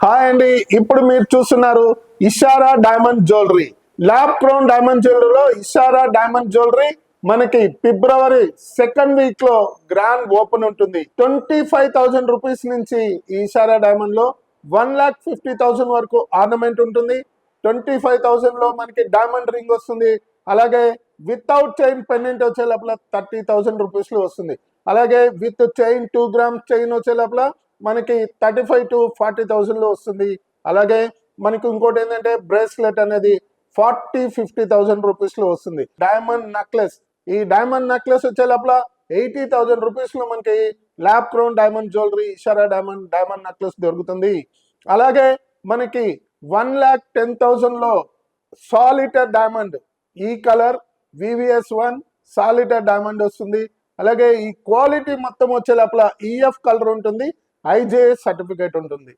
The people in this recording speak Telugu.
హాయ్ అండి, ఇప్పుడు మీరు చూస్తున్నారు Ishara diamond jewellery. Lab grown diamond జ్యువెలరీలో ఇషారా డైమండ్ జ్యువెలరీ మనకి ఫిబ్రవరి సెకండ్ వీక్ లో గ్రాండ్ ఓపెన్ ఉంటుంది. 25,000 రూపీస్ నుంచి ఈ ఇషారా డైమండ్ లో 1,50,000 వరకు ఆర్నమెంట్ ఉంటుంది. 25,000 లో మనకి డైమండ్ రింగ్ వస్తుంది. అలాగే వితౌట్ చైన్ పెండెంట్ వచ్చే లోపల 30,000 రూపీస్ లో వస్తుంది. అలాగే విత్ చైన్ 2 గ్రామ్స్ చైన్ వచ్చే లోపల మనకి 35 to 40,000 లో వస్తుంది. అలాగే మనకి ఇంకోటి ఏంటంటే బ్రేస్లెట్ అనేది 40-50,000 రూపీస్ లో వస్తుంది. డైమండ్ నెక్లెస్, ఈ డైమండ్ నెక్లెస్ వచ్చే లోపల 80,000 రూపీస్ లో మనకి lab grown diamond jewellery Ishara diamond necklace దొరుకుతుంది. అలాగే మనకి 1,10,000 లో సాలిటర్ డైమండ్ ఈ కలర్ VVS1 సాలిటర్ డైమండ్ వస్తుంది. అలాగే ఈ క్వాలిటీ మొత్తం వచ్చే లోపల EF కలర్ ఉంటుంది, IJS సర్టిఫికేట్ ఉంటుంది.